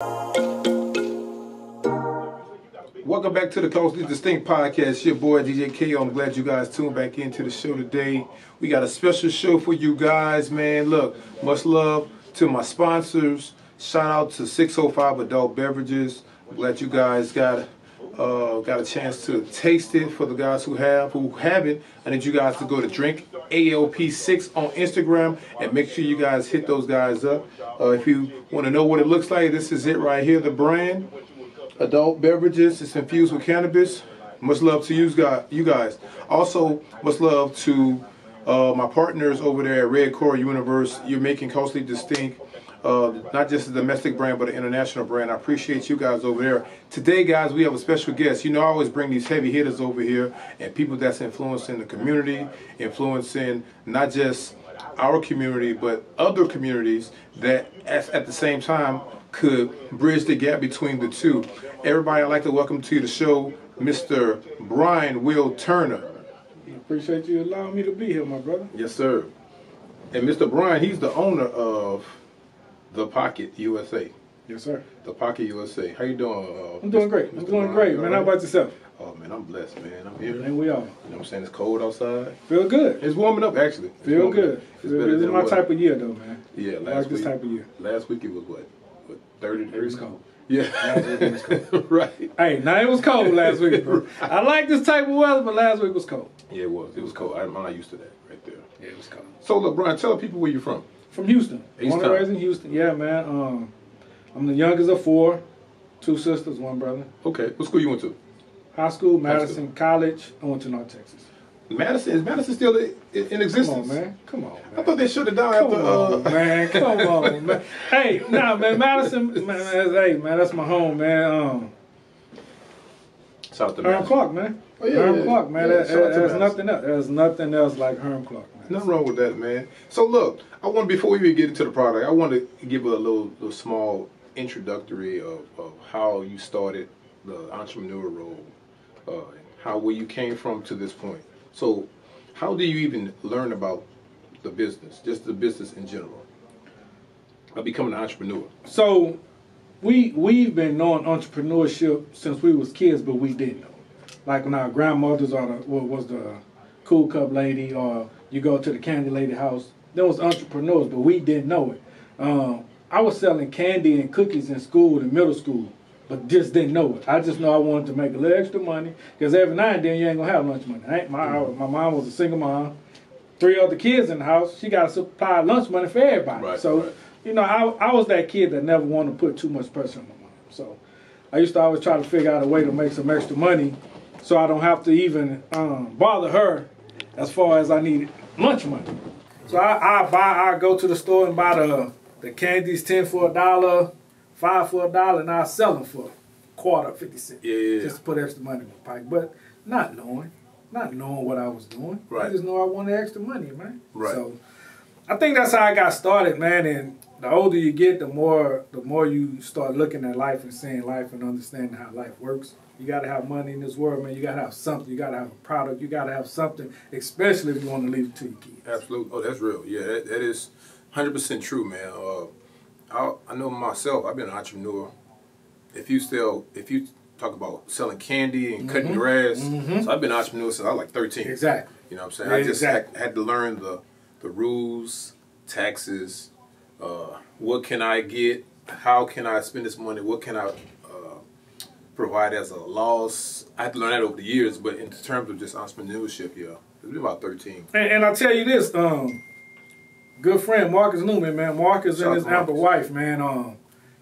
Welcome back to the Culturally Distinct Podcast. It's your boy DJ KO. I'm glad you guys tuned back into the show today. We got a special show for you guys, man. Look, much love to my sponsors. Shout out to 605 Adult Beverages. I'm glad you guys got a chance to taste it. For the guys who haven't, I need you guys to go to Drink ALP6 on Instagram and make sure you guys hit those guys up. If you want to know what it looks like, this is it right here, the brand. Adult beverages. It's infused with cannabis. Much love to you guys. Also, much love to my partners over there at Red Core Universe. You're making Culturally Distinct not just a domestic brand, but an international brand. I appreciate you guys over there. Today, guys, we have a special guest. You know, I always bring these heavy hitters over here and people that's influencing the community, influencing not just our community, but other communities that at the same time could bridge the gap between the two. Everybody, I'd like to welcome to the show Mr. Brian Wilturner. I appreciate you allowing me to be here, my brother. Yes, sir. And Mr. Brian, he's the owner of The Pocket USA. Yes, sir. The Pocket USA. How you doing? I'm doing great. I'm doing great, man. How about yourself? Oh, man, I'm blessed, man. I'm here. And we are. You know what I'm saying? It's cold outside. Feel good. It's warming up, actually. Feel good. This is my type of year, though, man. Yeah, I like this type of year. Last week it was what 30 degrees? It was cold. Yeah. Last week it was cold. Right. Hey, now it was cold last week, bro. I like this type of weather, but last week was cold. Yeah, it was. It was cold. I'm not used to that right there. Yeah, it was cold. So, look, Brian, tell the people where you're from. From Houston. East Born and raised in Houston. Yeah, man. I'm the youngest of four. 2 sisters, 1 brother. Okay. What school you went to? High school, Madison, college. I went to North Texas. Madison? Is Madison still in existence? Come on, man. Come on, man. I thought they shut it down Come after... on, man. Come on, man. Hey, nah, man. Madison, man, that's my home, man. Shout out to Herm Madison. Clark, man. Oh, yeah, Herm yeah. Clark, man. Yeah, shout out to There's Madison. nothing else. There's nothing else like Herm Clark, man. Nothing wrong with that, man. So, look, before we even get into the product, I want to give a little small introductory of how you started the entrepreneur role, where you came from to this point. So, how do you even learn about the business, just the business in general, of becoming an entrepreneur? So, we've been knowing entrepreneurship since we was kids, but we didn't know. Like when our grandmothers was the Cool Cup lady, or you go to the candy lady house, there was entrepreneurs, but we didn't know it. I was selling candy and cookies in school, in middle school, but just didn't know it. I just know I wanted to make a little extra money, because every now and then you ain't gonna have lunch money. My mom was a single mom, 3 other kids in the house. She got to supply lunch money for everybody. Right, so, right. you know, I was that kid that never wanted to put too much pressure on my mom. So I used to always try to figure out a way to make some extra money so I don't have to even bother her as far as I need lunch money. So I go to the store and buy the candies, 10 for $1, 5 for $1, and I sell them for a quarter, 50 cents. Yeah. Just to put extra money in my pocket. But not knowing what I was doing. Right. I just know I wanted extra money, man. Right. So I think that's how I got started, man. And the older you get, the more you start looking at life and seeing life and understanding how life works. You got to have money in this world, man. You got to have something. You got to have a product. You got to have something, especially if you want to leave it to your kids. Absolutely. Oh, that's real. Yeah, that is 100% true, man. I know myself. I've been an entrepreneur. If you talk about selling candy and cutting grass, so I've been an entrepreneur since I was like 13. Exactly. You know what I'm saying? Yeah, I just exactly. had to learn the rules, taxes, what can I get, how can I spend this money, what can I provide as a loss. I had to learn that over the years, but in terms of just entrepreneurship, yeah, it's been about 13. And I tell you this, good friend Marcus Newman, man. Marcus and his Amber wife, man.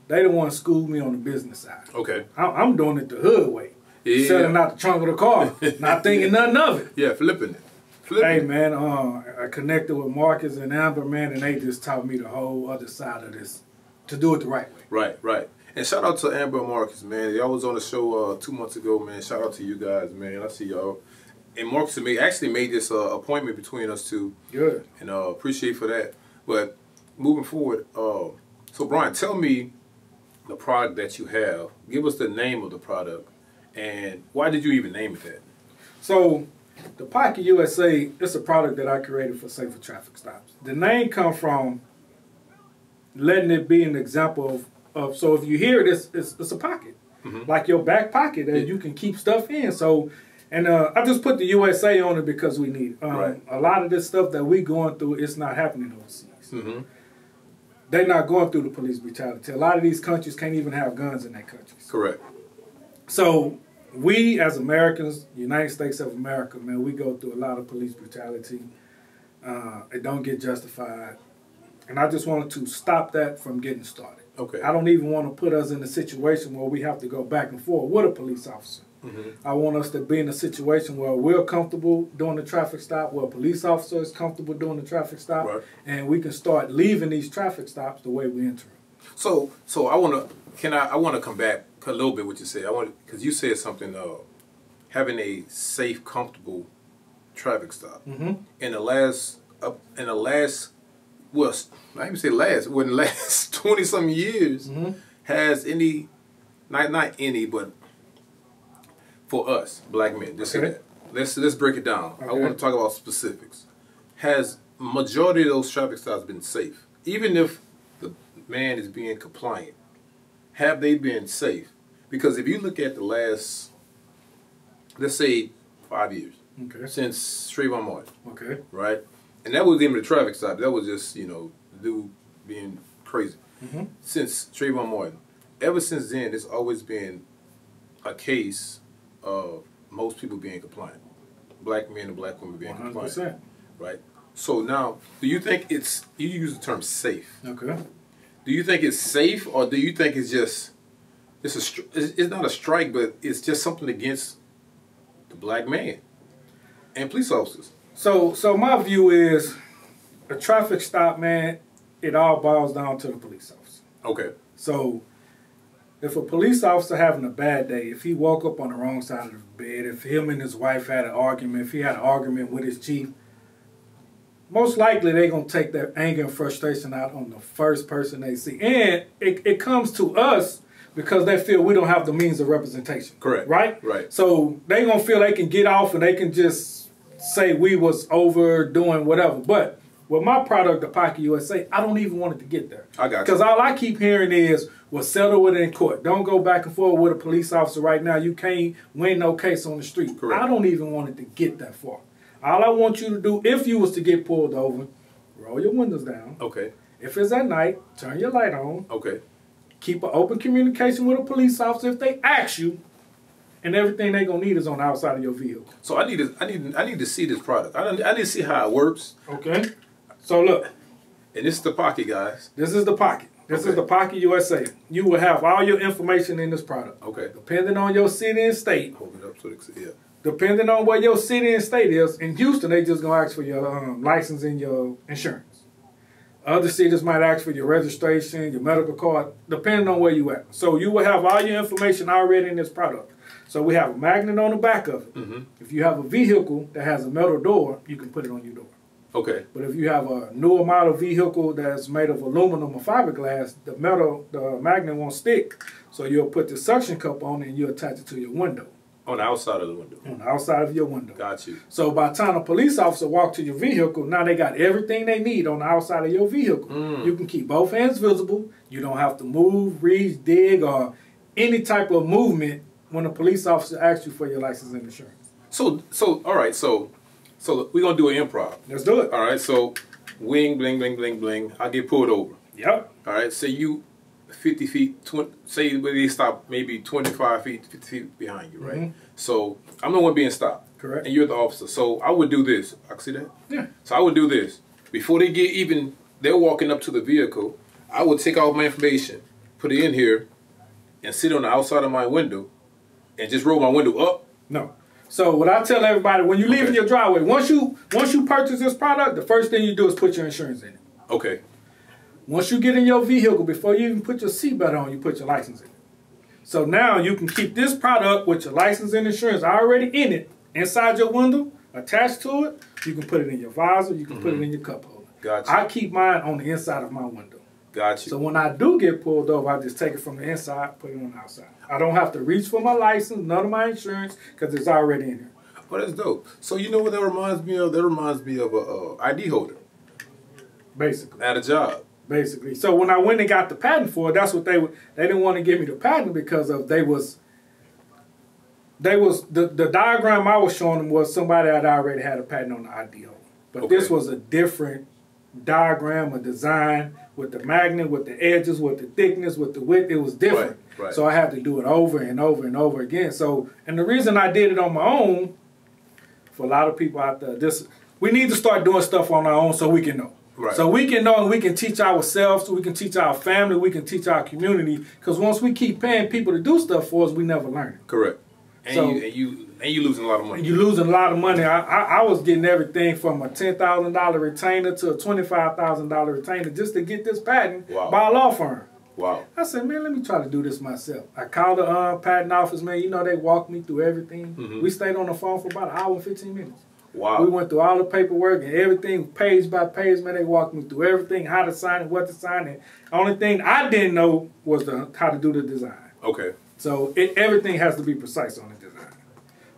They the one schooled me on the business side. Okay. I'm doing it the hood way. Yeah. Selling out the trunk of the car, not thinking nothing of it. Yeah, flipping it. Hey, man, I connected with Marcus and Amber, man, and they just taught me the whole other side of this to do it the right way. Right, right. And shout out to Amber and Marcus, man. Y'all was on the show 2 months ago, man. Shout out to you guys, man. I see y'all. And Marcus actually made this appointment between us two. Good. And appreciate for that. But moving forward, so Brian, tell me the product that you have. Give us the name of the product. And why did you even name it that? So, the Pocket USA, it's a product that I created for safer traffic stops. The name comes from letting it be an example so if you hear it, it's a pocket, like your back pocket that you can keep stuff in. So, and I just put the USA on it because we need it. A lot of this stuff that we going through, it's not happening overseas. They're not going through the police brutality. A lot of these countries can't even have guns in their countries. Correct. So we as Americans, United States of America, man, we go through a lot of police brutality. It don't get justified. And I just wanted to stop that from getting started. Okay. I don't even want to put us in a situation where we have to go back and forth with a police officer. I want us to be in a situation where we're comfortable doing the traffic stop, where a police officer is comfortable doing the traffic stop, and we can start leaving these traffic stops the way we enter them. So I want to come back a little bit what you said. Because you said something, having a safe, comfortable traffic stop. In the last, well, I even say last, well, in the last 20-something years, has any, not any, but for us, black men, just say that. Let's break it down. I want to talk about specifics. Has majority of those traffic stops been safe? Even if the man is being compliant, have they been safe? Because if you look at the last, let's say, 5 years, since Trayvon Martin, right? And that wasn't even a traffic stop. That was just, you know, the dude being crazy. Since Trayvon Martin, ever since then, it's always been a case of most people being compliant. Black men and black women being 100%. Compliant. Right? So now, do you think it's, you use the term safe. Do you think it's safe, or do you think it's just, it's not a strike, but it's just something against the black man and police officers? So my view is, a traffic stop, man, it all boils down to the police officer. So if a police officer having a bad day, if he woke up on the wrong side of the bed, if him and his wife had an argument, if he had an argument with his chief, most likely they're going to take their anger and frustration out on the first person they see. And it comes to us because they feel we don't have the means of representation. Right? So they're going to feel they can get off and they can just say we was overdoing whatever. But with my product, the Pocket USA, I don't even want it to get there. I got you. Because all I keep hearing is, well, settle it in court. Don't go back and forth with a police officer right now. You can't win no case on the street. I don't even want it to get that far. All I want you to do, if you was to get pulled over, roll your windows down. If it's at night, turn your light on. Keep an open communication with a police officer if they ask you, and everything they're gonna need is on the outside of your vehicle. So I need to see this product. I need to see how it works. So look. And this is the Pocket, guys. This is the Pocket. This is the Pocket USA. You will have all your information in this product. Depending on your city and state. Hold it up so they can see. Depending on where your city and state is. In Houston, they just gonna ask for your license and your insurance. Other cities might ask for your registration, your medical card, depending on where you at. So you will have all your information already in this product. So we have a magnet on the back of it. If you have a vehicle that has a metal door, you can put it on your door. But if you have a newer model vehicle that's made of aluminum or fiberglass, the magnet won't stick. So you'll put the suction cup on it and you attach it to your window. On the outside of the window. On the outside of your window. Got you. So by the time a police officer walks to your vehicle, now they got everything they need on the outside of your vehicle. You can keep both hands visible. You don't have to move, reach, dig, or any type of movement when a police officer asks you for your license and insurance. So all right, so we're going to do an improv. Let's do it. All right, so wing, bling, bling, bling, bling. I get pulled over. All right, say you 50 feet, say they stop maybe 25 feet, 50 feet behind you, right? So I'm the one being stopped. And you're the officer. So I would do this. I can see that? So I would do this. Before they get even, they're walking up to the vehicle, I would take all my information, put it in here, and sit on the outside of my window, and just roll my window up. So what I tell everybody, when you leave in your driveway, once you purchase this product, the first thing you do is put your insurance in it. Once you get in your vehicle, before you even put your seatbelt on, you put your license in it. So now you can keep this product with your license and insurance already in it, inside your window, attached to it. You can put it in your visor, you can put it in your cup holder. I keep mine on the inside of my window. So when I do get pulled over, I just take it from the inside, put it on the outside. I don't have to reach for my license, none of my insurance, because it's already in here. Well, that's dope. So you know what that reminds me of? That reminds me of a ID holder. Basically. At a job. basically. So when I went and got the patent for it, that's what they didn't want to give me the patent because of the diagram I was showing them was somebody that already had a patent on the idea. But this was a different diagram, a design with the magnet, with the edges, with the thickness, with the width. It was different. Right. So I had to do it over and over and over again. So, and the reason I did it on my own, for a lot of people out there, we need to start doing stuff on our own so we can know. Right. So we can know and we can teach ourselves, so we can teach our family, we can teach our community. Because once we keep paying people to do stuff for us, we never learn it. Correct. And you losing a lot of money. You're losing a lot of money. I was getting everything from a $10,000 retainer to a $25,000 retainer just to get this patent by a law firm. Wow. I said, man, let me try to do this myself. I called the patent office, man. You know, they walked me through everything. Mm-hmm. We stayed on the phone for about an hour and 15 minutes. Wow. We went through all the paperwork and everything, page by page, man. They walked me through everything, how to sign it, what to sign it. The only thing I didn't know was how to do the design. Okay. So everything has to be precise on the design.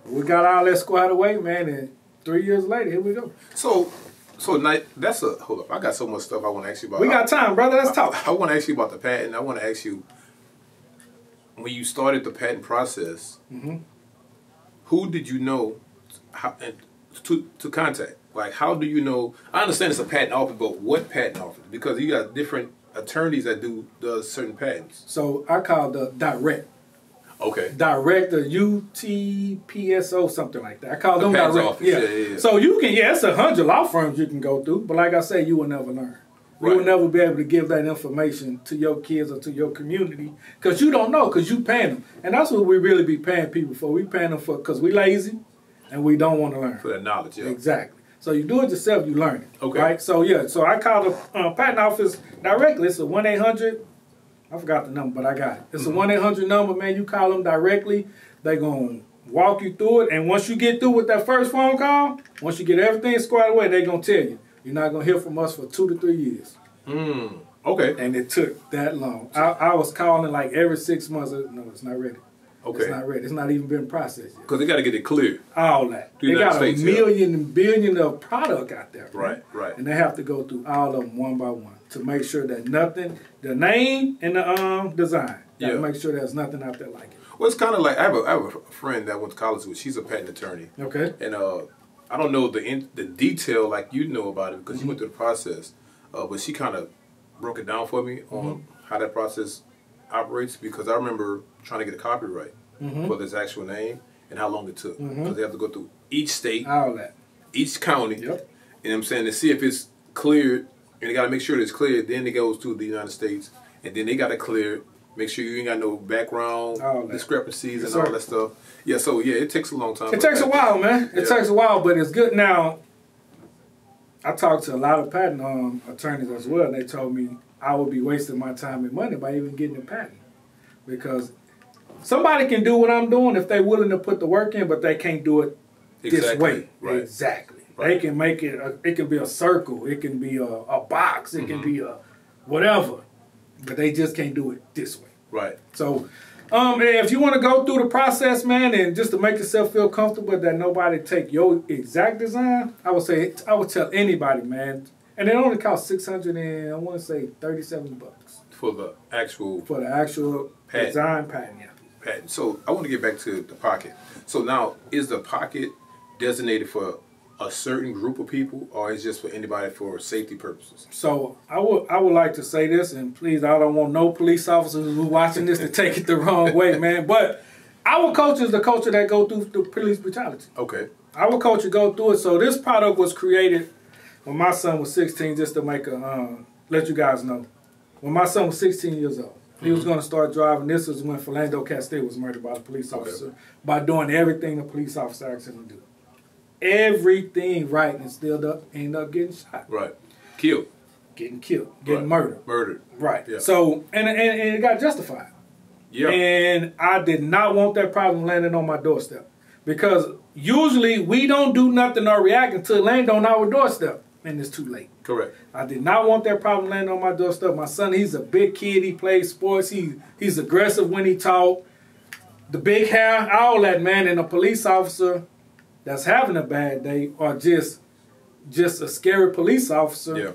We got all that squared away, man, and 3 years later, here we go. So now, hold up. I got so much stuff I want to ask you about. We got time, brother. Let's talk. I want to ask you about the patent. I want to ask you, when you started the patent process, who did you know to contact? Like, how do you know? I understand it's a patent office, but what patent office? Because you got different attorneys that do certain patents. So I called the direct. Okay. Direct, the UTPSO, something like that. I call them direct. Office. Yeah. So you can, it's 100 law firms you can go through, but like I say, you will never learn. You will never be able to give that information to your kids or to your community because you don't know, because you paying them. And that's what we really be paying people for. We paying them for because we lazy and we don't want to learn. For that knowledge, yeah. Exactly. So you do it yourself, you learn it. Okay. Right? So so I called the patent office directly. It's a 1-800. I forgot the number, but I got it. It's a 1-800 number, man. You call them directly. They're going to walk you through it. And once you get through with that first phone call, once you get everything squared away, they're going to tell you. You're not going to hear from us for 2 to 3 years. Okay. And it took that long. I was calling like every 6 months. No, it's not ready. Okay. It's not ready. It's not even been processed yet. Because they got to get it clear. All that. They got a million and billion of product out there. Right. And they have to go through all of them one by one to make sure that nothing, the name and the design, to make sure there's nothing out there like it. Well, it's kind of like, I have a friend that went to college with. She's a patent attorney. Okay. And I don't know the detail like you know about it because you went through the process. But she kind of broke it down for me on how that process operates, because I remember trying to get a copyright for this actual name and how long it took. Because they have to go through each state, all that, each county, you know what I'm saying, to see if it's cleared, and they got to make sure it's cleared. Then it goes to the United States, and then they got to clear it, make sure you ain't got no background discrepancies and all that stuff. Yeah, so it takes a long time. It takes a while, man. It takes a while, but it's good now. I talked to a lot of patent attorneys as well, and they told me I would be wasting my time and money by even getting a patent. Because somebody can do what I'm doing if they're willing to put the work in, but they can't do it this way. Right. Exactly. Right. They can make it, it can be a circle, it can be a box, it can be a whatever, but they just can't do it this way. Right. So if you want to go through the process, man, and just to make yourself feel comfortable that nobody take your exact design, I would tell anybody, man. And it only costs $637 for the actual patent. Design patent. Patent. So I want to get back to the pocket. So now, is the pocket designated for a certain group of people, or is it just for anybody for safety purposes? So I would like to say this, and please, I don't want no police officers who watching this to take it the wrong way, man. But our culture is the culture that go through the police brutality. Okay. Our culture go through it. So this product was created when my son was 16, just to make let you guys know. When my son was 16 years old, he was going to start driving. This is when Philando Castile was murdered by a police officer by doing everything a police officer asked him to do. Everything right, and still end up getting shot. Right. Killed. Getting killed. Getting murdered. Murdered. Right. Yeah. So, and it got justified. Yeah. And I did not want that problem landing on my doorstep. Because usually we don't do nothing or react until it lands on our doorstep. And it's too late. Correct. I did not want that problem landing on my doorstep. My son, he's a big kid. He plays sports. He's aggressive when he talk. The big hair, all that, man. And a police officer that's having a bad day, or just a scary police officer,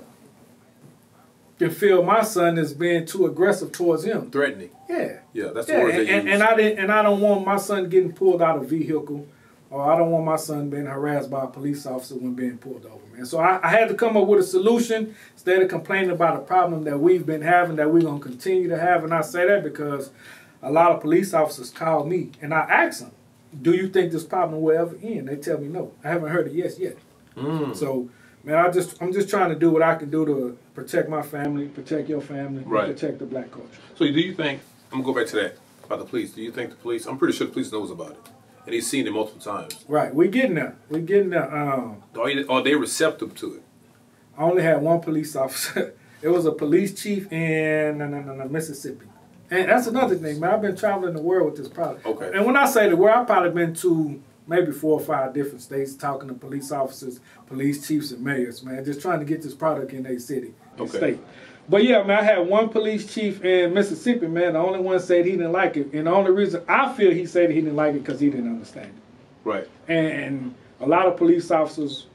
can feel my son is being too aggressive towards him. Threatening. Yeah. Yeah, that's the word they use. And I don't want my son getting pulled out of a vehicle, or I don't want my son being harassed by a police officer when being pulled over, man. So I had to come up with a solution instead of complaining about a problem that we've been having, that we're going to continue to have. And I say that because a lot of police officers call me, and I ask them, do you think this problem will ever end? They tell me no. I haven't heard a yes yet. So, man, I'm just trying to do what I can do to protect my family, protect your family, and protect the black culture. So do you think, I'm going to go back to that, about the police. Do you think the police, I'm pretty sure the police knows about it. And he's seen it multiple times. Right. We're getting there. We're getting there. Are they receptive to it? I only had one police officer. It was a police chief in Mississippi. And that's another thing, man. I've been traveling the world with this product. Okay. And when I say the world, I've probably been to maybe 4 or 5 different states talking to police officers, police chiefs, and mayors, man, just trying to get this product in their city and state. But yeah, man, I had one police chief in Mississippi, man. The only one said he didn't like it. And the only reason I feel he said he didn't like it because he didn't understand it. Right. And a lot of police officers,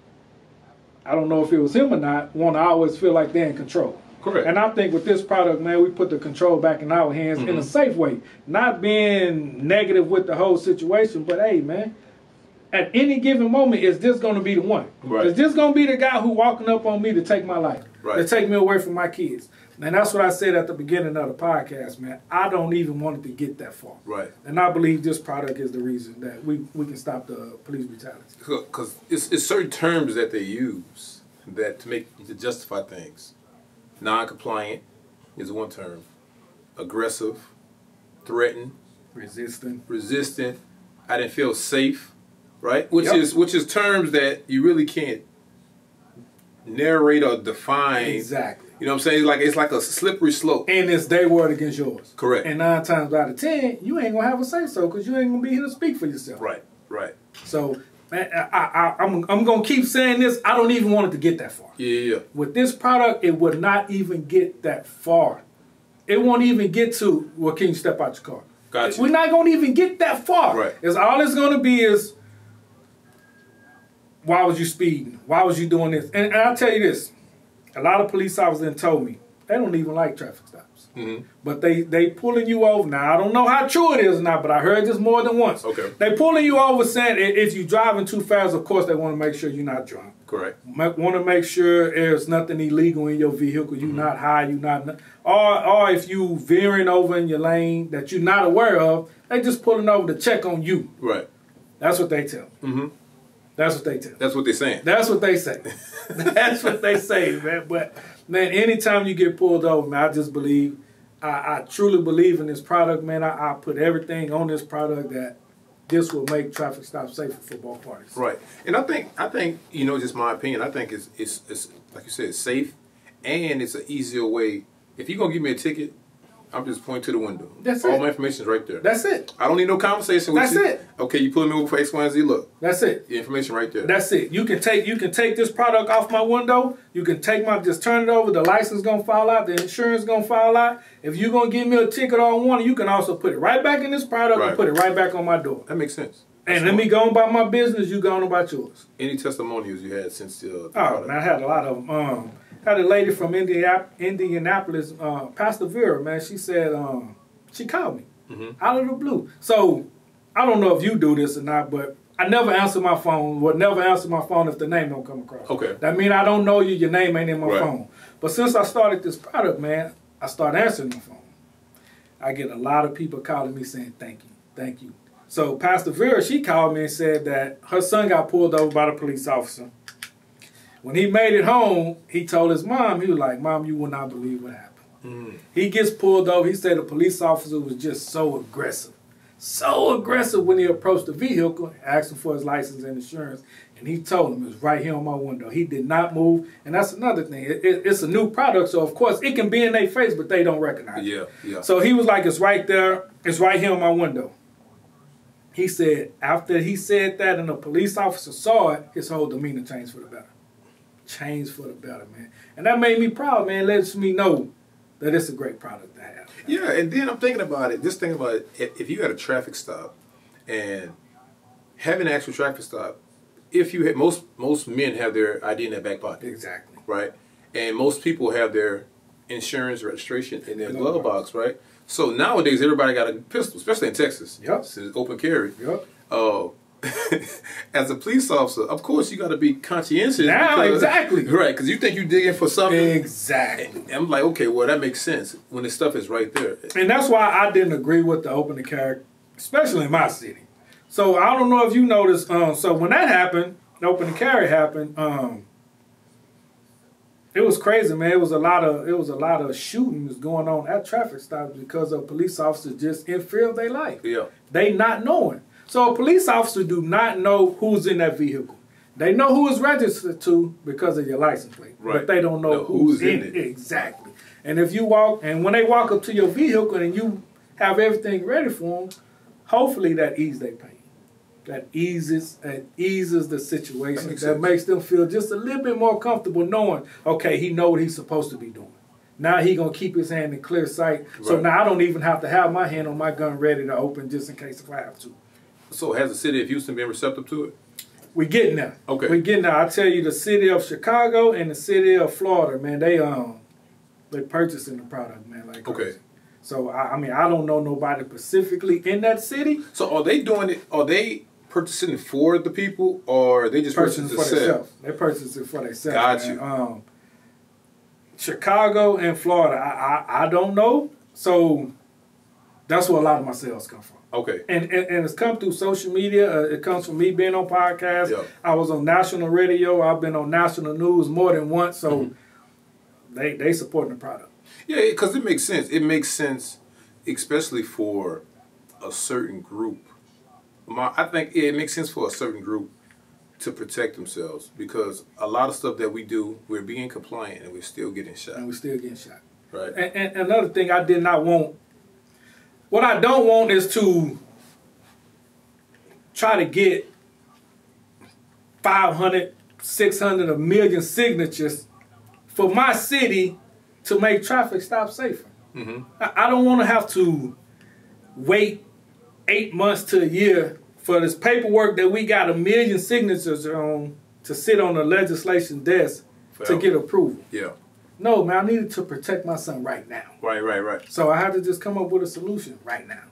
I don't know if it was him or not, want to always feel like they're in control. Correct. And I think with this product, man, we put the control back in our hands in a safe way. Not being negative with the whole situation, but hey, man, at any given moment, is this going to be the one? Right. Is this going to be the guy who walking up on me to take my life? Right. To take me away from my kids? And that's what I said at the beginning of the podcast, man. I don't even want it to get that far. Right. And I believe this product is the reason that we can stop the police brutality. Because it's certain terms that they use that to justify things. Non-compliant is one term. Aggressive, threatened, resistant. I didn't feel safe, right? Which is terms that you really can't narrate or define. Exactly. You know what I'm saying? It's like a slippery slope. And it's their word against yours. Correct. And 9 times out of 10, you ain't gonna have a say so because you ain't gonna be here to speak for yourself. Right. Right. So, man, I'm gonna keep saying this. I don't even want it to get that far. Yeah. With this product, it would not even get that far. It won't even get to, well, can you step out your car? Gotcha. We're not gonna even get that far. Right. It's all it's gonna be is, why was you speeding? Why was you doing this? And I'll tell you this. A lot of police officers then told me they don't even like traffic stops. But they pulling you over. Now, I don't know how true it is or not, but I heard this more than once. Okay. They pulling you over saying if you're driving too fast, of course, they want to make sure you're not drunk. Correct. Want to make sure there's nothing illegal in your vehicle. You're not high. You're not. Or if you veering over in your lane that you're not aware of, they just pulling over to check on you. Right. That's what they tell. That's what they tell. That's what they're saying. That's what they say. That's what they say, man. But, man, anytime you get pulled over, man, I just believe, I truly believe in this product, man. I put everything on this product that this will make traffic stops safer for both parties. Right. And I think just my opinion, I think it's like you said, safe, and it's an easier way. If you're going to give me a ticket, I'm just pointing to the window. That's All it. my information is right there. That's it. I don't need no conversation with you. That's it. Okay, you pulling me over for X, Y, and Z. Look. That's it. The information right there. That's it. You can take this product off my window. You can just turn it over. The license gonna fall out. The insurance gonna fall out. If you're gonna give me a ticket or a warning, you can also put it right back in this product and put it right back on my door. That makes sense. And let me go on about my business. You go on about yours. Any testimonials you had since the product? Man, I had a lot of them. Had a lady from Indianapolis, Pastor Vera, man. She said she called me out of the blue. So I don't know if you do this or not, but I never answer my phone. Would never answer my phone if the name don't come across. Okay. That means I don't know you. Your name ain't in my phone. But since I started this product, man, I started answering my phone. I get a lot of people calling me saying thank you, thank you. So Pastor Vera, she called me and said that her son got pulled over by the police officer. When he made it home, he told his mom, he was like, "Mom, you will not believe what happened." He gets pulled over. He said the police officer was just so aggressive when he approached the vehicle, asked him for his license and insurance, and he told him it was right here on my window. He did not move, and that's another thing. It's a new product, so of course it can be in their face, but they don't recognize it. Yeah. So he was like, "It's right there. It's right here on my window." He said after he said that and the police officer saw it, his whole demeanor changed for the better. Changed for the better, man. And that made me proud, man. Lets me know that it's a great product to have. Man. Yeah, and then I'm thinking about it. Just thinking about it. If you had a traffic stop and having an actual traffic stop, if you had most men have their ID in their back pocket. Exactly. Right? And most people have their insurance, registration in their glove box, right? So nowadays, everybody got a pistol, especially in Texas. Yep. It's open carry. Yep. As a police officer, of course, you got to be conscientious. Now, exactly. Right, because you think you're digging for something. Exactly. And I'm like, okay, well, that makes sense when the stuff is right there. And that's why I didn't agree with the open carry, especially in my city. So I don't know if you noticed. So when that happened, the open carry happened. It was crazy, man. It was a lot of shootings going on at traffic stops because of police officers just in fear of their life. Yeah. They not knowing. So a police officer do not know who's in that vehicle. They know who it's registered to because of your license plate, right. but they don't know who's in it. Exactly. And if you when they walk up to your vehicle and you have everything ready for them, hopefully that eases their pain. That eases the situation. That makes them feel just a little bit more comfortable knowing, okay, he know what he's supposed to be doing. Now he gonna keep his hand in clear sight. Right. So now I don't even have to have my hand on my gun ready to open just in case if I have to. So has the city of Houston been receptive to it? We're getting there. Okay. We're getting there. I tell you, the city of Chicago and the city of Florida, man, they purchasing the product, man. Like crazy. Okay. So I mean, I don't know nobody specifically in that city. So are they doing it? Are they purchasing it for the people, or are they just purchasing it for themselves? They purchase it for themselves. Got you. Chicago and Florida, I don't know. So that's where a lot of my sales come from. Okay. And it's come through social media. It comes from me being on podcasts. Yep. I was on national radio. I've been on national news more than once. So they supporting the product. Yeah, because it makes sense. It makes sense, especially for a certain group. I think it makes sense for a certain group to protect themselves, because a lot of stuff that we do, we're being compliant and we're still getting shot. Right. And another thing I did not want, what I don't want is to try to get 500, 600, 1 million signatures for my city to make traffic stops safer. Mm-hmm. I don't want to have to wait 8 months to a year for this paperwork that we got 1 million signatures on to sit on the legislation desk to get approval. Yeah. No, man, I needed to protect my son right now. Right. So I had to just come up with a solution right now.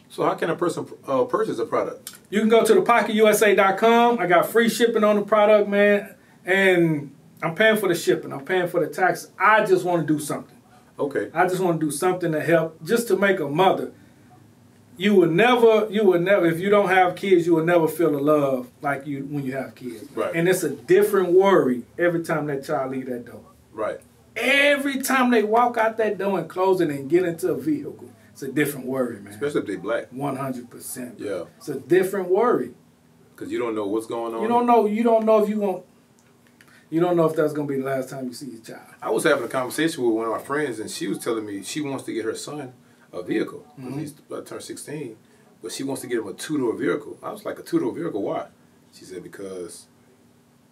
So how can a person purchase a product? You can go to thepocketusa.com. I got free shipping on the product, man. And I'm paying for the shipping. I'm paying for the tax. I just want to do something. Okay. I just want to do something to help, just to make a mother. You will never, if you don't have kids, you will never feel the love like you when you have kids. Right. And it's a different worry every time that child leave that door. Right. Every time they walk out that door and close it and get into a vehicle, it's a different worry, man. Especially if they black. 100%. Yeah. It's a different worry. Because you don't know what's going on. You don't know if that's going to be the last time you see your child. I was having a conversation with one of my friends, and she was telling me she wants to get her son a vehicle. Mm-hmm. He's about to turn 16, but she wants to get him a two-door vehicle. I was like, a two-door vehicle? Why? She said, because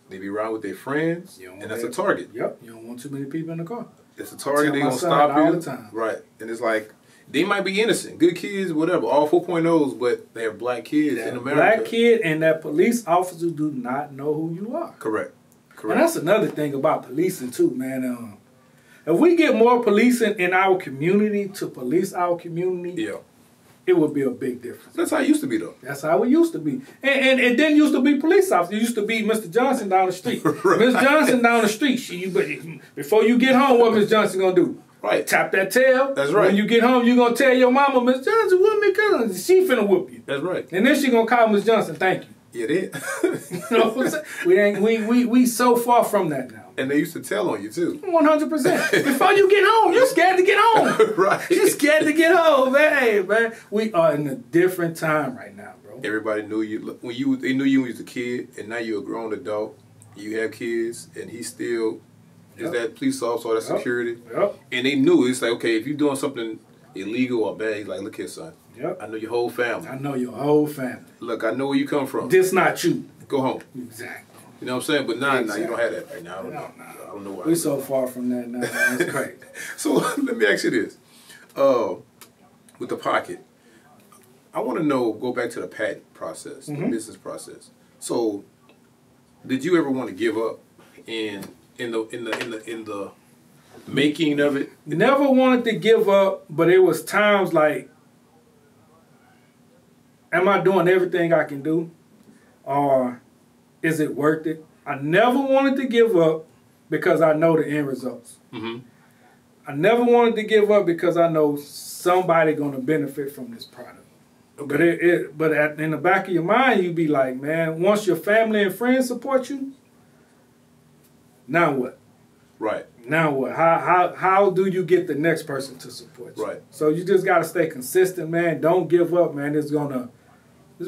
they be around with their friends, and that's a target. Yep. You don't want too many people in the car. It's a target. They're going to stop you. All the time. Right. And it's like, they might be innocent, good kids, whatever, all 4.0s, but they're black kids in America. Black kid, and that police officer do not know who you are. Correct. And that's another thing about policing too, man. If we get more policing in our community to police our community, yeah, it would be a big difference. That's how it used to be, though. That's how it used to be. And it didn't used to be police officers. It used to be Mr. Johnson down the street. Right. Miss Johnson down the street. Before you get home, what Miss Johnson gonna do? Right. Tap that tail. That's right. When you get home, you gonna tell your mama, Miss Johnson, whoop me, cause she finna whoop you. That's right. And then she gonna call Miss Johnson, thank you. Yeah, it is. You know what I'm saying? We so far from that now. And they used to tell on you too. 100%. Before you get home, you're scared to get home. Right. You're scared to get home, man. Hey, man, we are in a different time right now, bro. Everybody knew you they knew you when you was a kid, and now you're a grown adult. You have kids, and he still is that police officer or that security. Yep. And they knew it's like, okay, if you're doing something illegal or bad, he's like, look here, son. Yep. I know your whole family. I know your whole family. Look, I know where you come from. This not you. Go home. Exactly. You know what I'm saying? But nah, you don't have that right now. I don't know why. We're so far from that now. That's crazy. So let me ask you this. With the pocket, I want to know, go back to the patent process, the business process. So did you ever want to give up in the making of it? Never wanted to give up, but it was times like, am I doing everything I can do? Or is it worth it? I never wanted to give up because I know the end results. Mm-hmm. I never wanted to give up because I know somebody going to benefit from this product. Okay. But in the back of your mind, you be like, man, once your family and friends support you, now what? Right. Now what? How do you get the next person to support you? Right. So you just got to stay consistent, man. Don't give up, man. This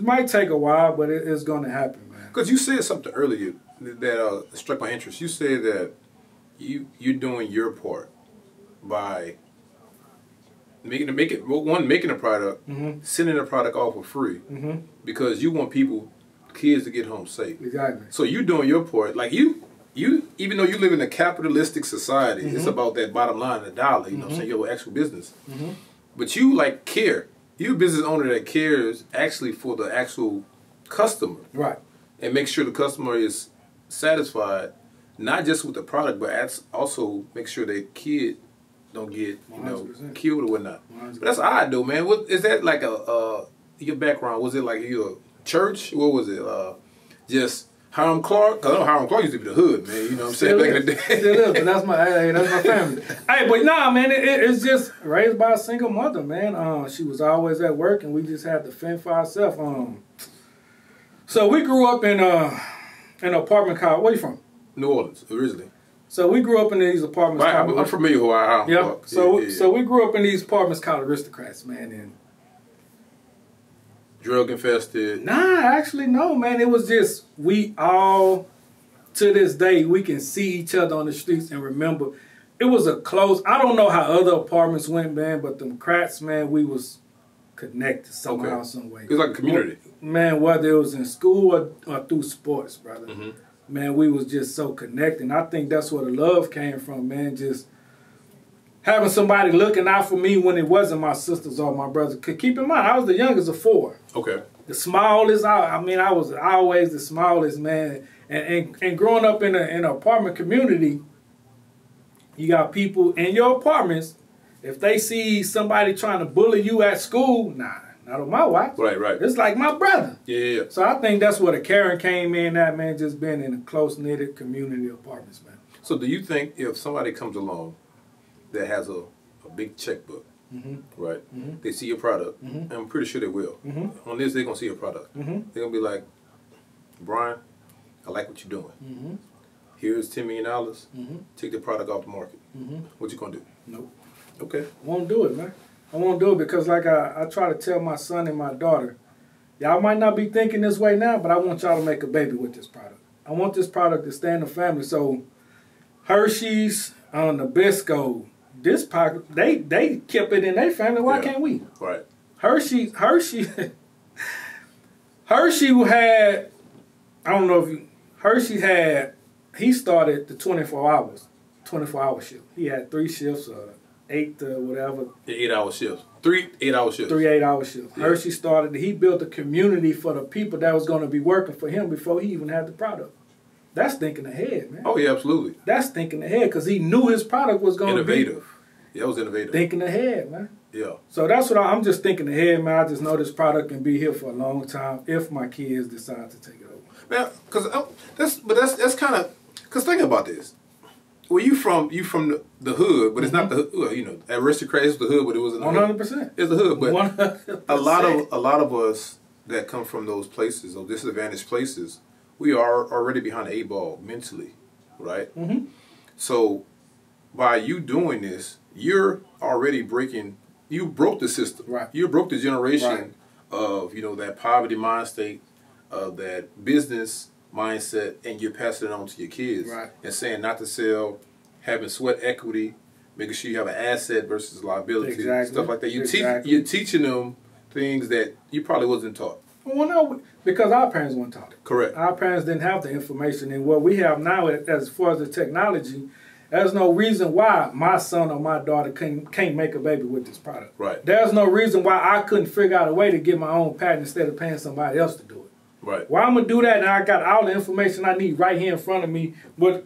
might take a while, but it's gonna happen, man. Because you said something earlier that struck my interest. You said that you're doing your part by making a product, Mm-hmm. sending a product off for free, Mm-hmm. because you want kids to get home safe. Exactly. So you're doing your part. Like you even though you live in a capitalistic society, Mm-hmm. it's about that bottom line, the dollar. You know what I'm saying? Your actual business. Mm-hmm. But you like care. You're a business owner that cares actually for the actual customer. Right. And make sure the customer is satisfied, not just with the product, but also make sure their kid don't get 100%. killed or whatnot. 100%. But that's odd though, man. What is that like your background? Was it like your church? What was it? Just Hiram Clark? Because I know Hiram Clark used to be the hood, man. You know what I'm saying? Back in the day. Still is, but that's my family. Hey, but nah, man, it's just raised by a single mother, man. She was always at work, and we just had to fend for ourselves. So we grew up in an apartment called, where you from? New Orleans, originally. So we grew up in these apartments. Right, I'm familiar with Hiram Clark. So we grew up in these apartments called Aristocrats, man. And drug infested. nah, actually no, man. It was just we all, to this day, we can see each other on the streets and remember. It was a close. I don't know how other apartments went, man, but them Crats, man, we was connected somehow, some way. It was like a community. Man, whether it was in school or through sports, brother. Mm-hmm. Man, we was just so connected. And I think that's where the love came from, man. Just having somebody looking out for me when it wasn't my sisters or my brothers. Cause keep in mind, I was the youngest of four. Okay. The smallest. I was always the smallest, man. And growing up in an apartment community, you got people in your apartments. If they see somebody trying to bully you at school, nah, not on my watch. Right. It's like my brother. Yeah. So I think that's where the caring came in, that, man, just being in a close-knitted community apartments, man. So do you think if somebody comes along that has a big checkbook, Mm-hmm. right, Mm-hmm. they see your product, Mm-hmm. and I'm pretty sure they will. Mm-hmm. On this, they're going to see your product. Mm-hmm. They're going to be like, Brian, I like what you're doing. Mm-hmm. Here's $10 million. Mm-hmm. Take the product off the market. Mm-hmm. What you going to do? Nope. Okay. I won't do it, man. I won't do it because, like I try to tell my son and my daughter, y'all might not be thinking this way now, but I want y'all to make a baby with this product. I want this product to stay in the family. So Hershey's, Nabisco, this product, they kept it in their family. Why can't we? Right. Hershey had, I don't know if you, Hershey had, he started the 24-hour shift. He had 3 shifts, 8 to whatever. 8-hour shifts. 3 8-hour shifts. 3 8-hour shifts. Yeah. Hershey started, he built a community for the people that was going to be working for him before he even had the product. That's thinking ahead, man. Oh, yeah, absolutely. That's thinking ahead because he knew his product was going to be Innovative. Yeah, it was innovative. thinking ahead, man. Yeah. So that's what I'm just thinking ahead, man. I just know this product can be here for a long time if my kids decide to take it over. Man, because that's kind of, because think about this. Well, you from the hood, but it's not the hood. Well, you know, Aristocrat is the hood, but it wasn't the 100%. It's the hood, but 100%. a lot of us that come from those places, those disadvantaged places, we are already behind the 8 ball mentally, right? Mm-hmm. So by you doing this, you're already breaking. You broke the system. Right. You broke the generation Right. of that poverty mind state, of that business mindset, and you're passing it on to your kids. Right. And saying not to sell, having sweat equity, making sure you have an asset versus liability, Exactly. stuff like that. Exactly. You're teaching them things that you probably wasn't taught. Well, no, because our parents weren't taught it. Correct. Our parents didn't have the information, and what we have now, as far as the technology, there's no reason why my son or my daughter can't make a baby with this product. Right. There's no reason why I couldn't figure out a way to get my own patent instead of paying somebody else to do it. Right. Why I'm gonna do that, and I got all the information I need right here in front of me with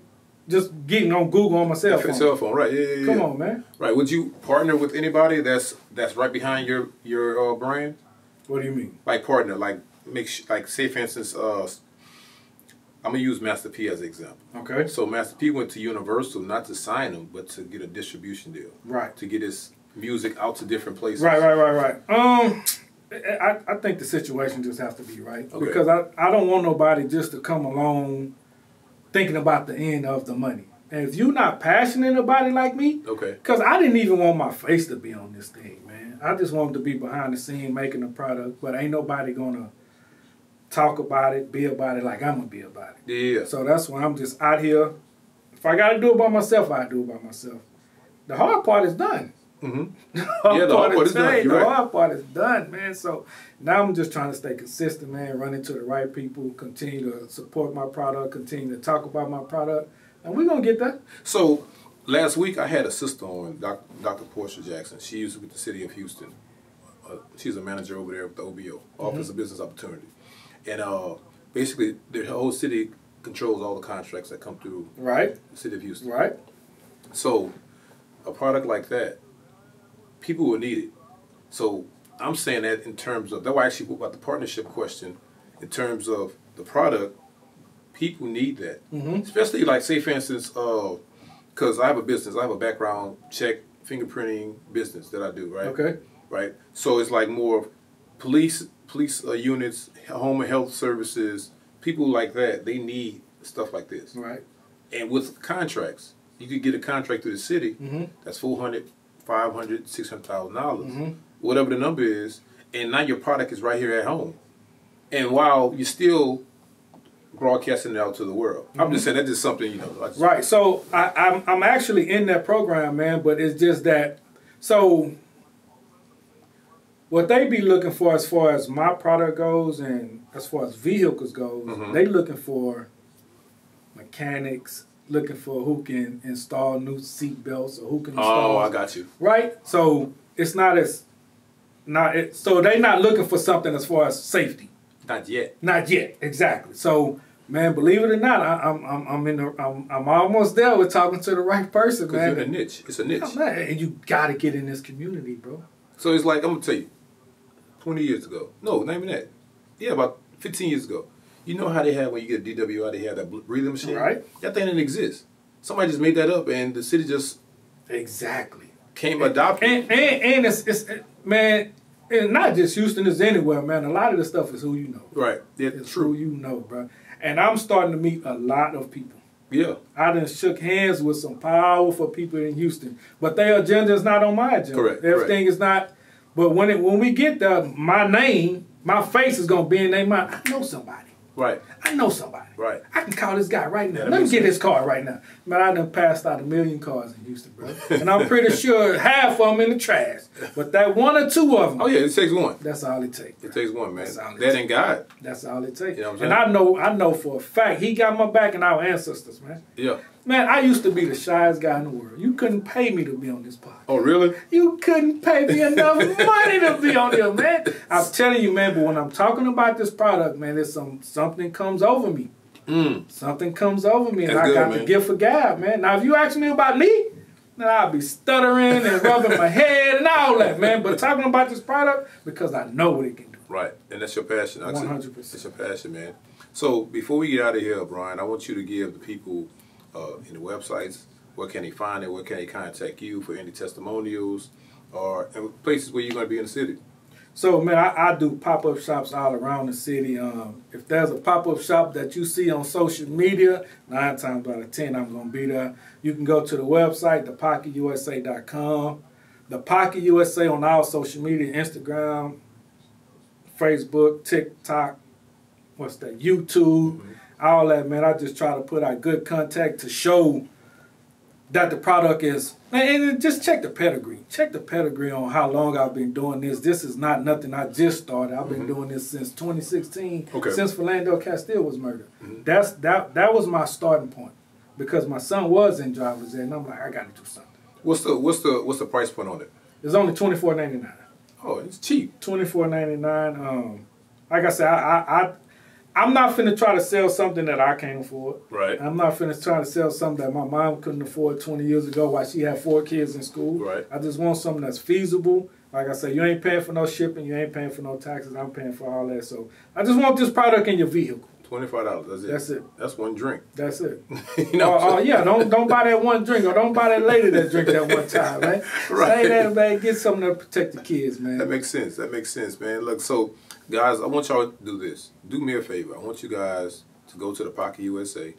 just getting on Google on my cell phone. Cell phone, right? Yeah. Come on, man. Right. Would you partner with anybody that's right behind your brand? What do you mean? Like partner, like like say for instance, I'm gonna use Master P as an example. Okay. So Master P went to Universal not to sign him, but to get a distribution deal. Right. To get his music out to different places. Right. I think the situation just has to be right. Okay. Because I don't want nobody just to come along thinking about the end of the money. And if you're not passionate about it like me, okay. Because I didn't even want my face to be on this thing, man. I just wanted to be behind the scene making the product, but ain't nobody gonna talk about it, be about it like I'm gonna be about it. Yeah. So that's why I'm just out here. If I gotta do it by myself, I do it by myself. The hard part is done. Mm-hmm. The hard part is done. The hard part is done, man. So now I'm just trying to stay consistent, man. Run into the right people, continue to support my product, continue to talk about my product, and we're gonna get that. So last week I had a sister on, Dr. Portia Jackson. She's with the city of Houston. She's a manager over there with the OBO, Office of Business Opportunity. And basically, the whole city controls all the contracts that come through the city of Houston. Right. So a product like that, people will need it. So I'm saying that in terms of, that's why I actually put about the partnership question, in terms of the product, people need that. Especially like, say for instance, because I have a business, I have a background check, fingerprinting business that I do, right? Okay. Right. So it's like more police units, home and health services, people like that, they need stuff like this. Right. And with contracts, you could get a contract through the city that's $400,000, $500,000, $600,000, whatever the number is, and now your product is right here at home. And while you're still broadcasting it out to the world, I'm just saying that's just something, you know. Right. So I'm actually in that program, man, but it's just that, so what they be looking for as far as my product goes and as far as vehicles goes, they looking for mechanics, looking for who can install new seat belts or who can install. Oh, I got you. Right? So it's so they're not looking for something as far as safety. Not yet. Not yet, exactly. So, man, believe it or not, I'm almost there with talking to the right person, man. It's a niche. It's a niche. Yeah, man, and you gotta get in this community, bro. So it's like, I'm gonna tell you, 20 years ago. No, not even that. Yeah, about 15 years ago. You know how they have, when you get a DWI, they have that breathing machine? Right. That thing didn't exist. Somebody just made that up, and the city just came adopted. And it's man, and not just Houston, it's anywhere, man. A lot of the stuff is who you know. Right. Yeah, it's true. who you know, bro. And I'm starting to meet a lot of people. Yeah. I done shook hands with some powerful people in Houston, but their agenda is not on my agenda. Correct. Everything is not. But when we get there, my name, my face is gonna be in their mind. I know somebody. Right. I know somebody. Right. I can call this guy right now. Yeah, Let me get his card right now. Man, I done passed out 1 million cards in Houston, bro. And I'm pretty sure half of them in the trash. But that one or two of them. Oh, yeah, it takes one. That's all it takes. It takes one, man. That ain't God. That's all it takes. You know what I'm and saying? I know for a fact he got my back and our ancestors, man. Yeah. Man, I used to be the shyest guy in the world. You couldn't pay me to be on this podcast. Oh, really? You couldn't pay me enough money to be on here, man. I'm telling you, man, but when I'm talking about this product, man, there's something comes over me. Something comes over me, and That's I good, got man. the gift of gab, man. Now, if you ask me about me, then I'll be stuttering and rubbing my head and all that, man. But talking about this product, because I know what it can do. Right. And that's your passion. 100%. That's your passion, man. So before we get out of here, Brian, I want you to give the people in the websites, where can they find it, where can they contact you for any testimonials, or places where you're going to be in the city. So, man, I do pop-up shops all around the city. If there's a pop-up shop that you see on social media, 9 times out of 10, I'm going to be there. You can go to the website, thepocketusa.com. The Pocket USA on all social media, Instagram, Facebook, TikTok, YouTube, all that, man. I just try to put out good content to show that the product is, and just check the pedigree. Check the pedigree on how long I've been doing this. This is not nothing I just started. I've been doing this since 2016, since Philando Castile was murdered. That was my starting point, because my son was in driver's ed, and I'm like, I got to do something. What's the price point on it? It's only $24.99. Oh, it's cheap. $24.99. Like I said, I'm not finna try to sell something that I can't afford. Right. I'm not finna try to sell something that my mom couldn't afford 20 years ago while she had 4 kids in school. Right. I just want something that's feasible. Like I said, you ain't paying for no shipping, you ain't paying for no taxes, I'm paying for all that. So I just want this product in your vehicle. $25. That's it. That's it. That's one drink. That's it. You know. Yeah. Don't buy that one drink, or don't buy that lady that drink that one time, man. Right. Say that, man. Get something to protect the kids, man. That makes sense. That makes sense, man. Look, so guys, I want y'all to do this. Do me a favor. I want you guys to go to the Pocket USA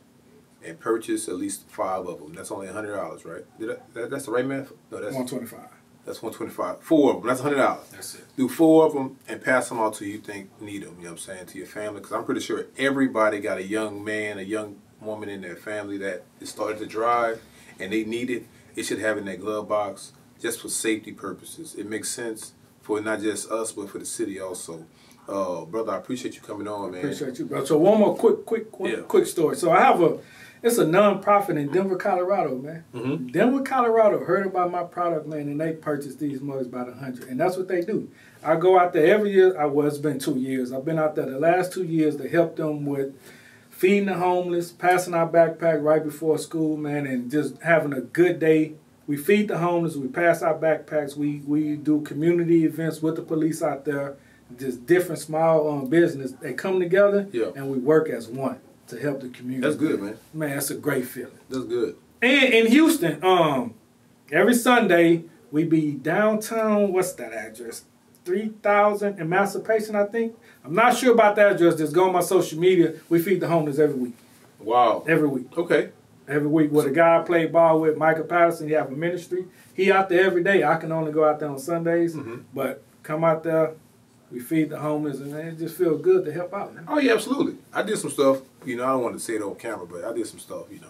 and purchase at least 5 of them. That's only $100, right? That's the right math? No, that's $125. That's $125. 4 of them. That's $100. That's it. Do 4 of them and pass them out to you think need them. You know what I'm saying? To your family, because I'm pretty sure everybody got a young man, a young woman in their family that is starting to drive, and they need it. It should have it in their glove box just for safety purposes. It makes sense for not just us, but for the city also. Brother, I appreciate you coming on, man. Appreciate you, bro. So one more quick story. So I have it's a nonprofit in Denver, Colorado, man. Mm-hmm. Denver, Colorado heard about my product, man, and they purchased these mugs by the 100. And that's what they do. I go out there every year. It's been 2 years. I've been out there the last 2 years to help them with feeding the homeless, passing our backpack right before school, man, and just having a good day. We feed the homeless. We pass our backpacks. We do community events with the police out there. Just different small business. They come together, and we work as one to help the community. That's good, man. Man, that's a great feeling. That's good. And in Houston, every Sunday we be downtown. What's that address? 3000 Emancipation, I think. I'm not sure about the address. Just go on my social media. We feed the homeless every week. Wow. Every week. Okay. Every week. With a guy I play ball with, Michael Patterson. He have a ministry. He out there every day. I can only go out there on Sundays, but come out there. We feed the homeless, and it just feels good to help out, man. Oh, yeah, absolutely. I did some stuff. You know, I don't want to say it on camera, but I did some stuff, you know.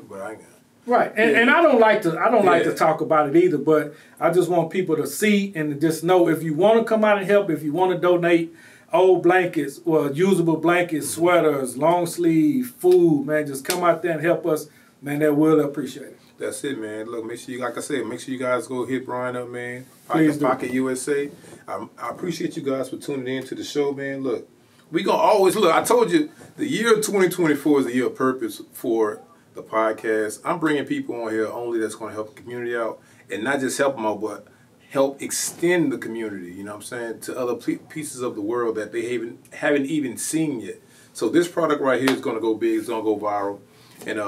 But I ain't got Right, and I don't like to talk about it either, but I just want people to see and to just know if you want to come out and help, if you want to donate old blankets, or usable blankets, sweaters, long sleeve, food, man, just come out there and help us, man. That will appreciate it. That's it, man. Look, make sure you, like I said, make sure you guys go hit Brian up, man. Please do. Pocket USA. I appreciate you guys for tuning in to the show, man. Look, we gonna always look. I told you the year 2024 is the year of purpose for the podcast. I'm bringing people on here only that's going to help the community out, and not just help them out, but help extend the community. You know what I'm saying, to other pieces of the world that they haven't even seen yet. So this product right here is going to go big. It's going to go viral, and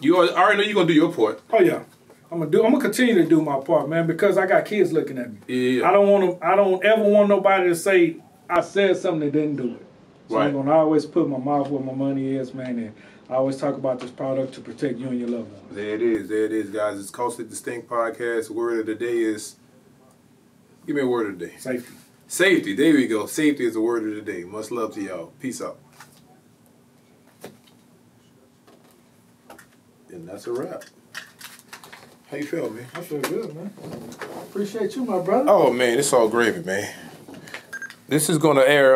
you already know you're gonna do your part. Oh yeah, I'm gonna continue to do my part, man, because I got kids looking at me. Yeah. I don't ever want nobody to say I said something that didn't do it. So Right. I'm gonna always put my mouth where my money is, man, and I always talk about this product to protect you and your loved ones. There it is. There it is, guys. It's Culturally Distinct Podcast. The word of the day is, give me a word of the day. Safety. Safety. There we go. Safety is the word of the day. Much love to y'all. Peace out. And that's a wrap. How you feel, man? I feel good, man. Appreciate you, my brother. Oh, man, it's all gravy, man. This is going to air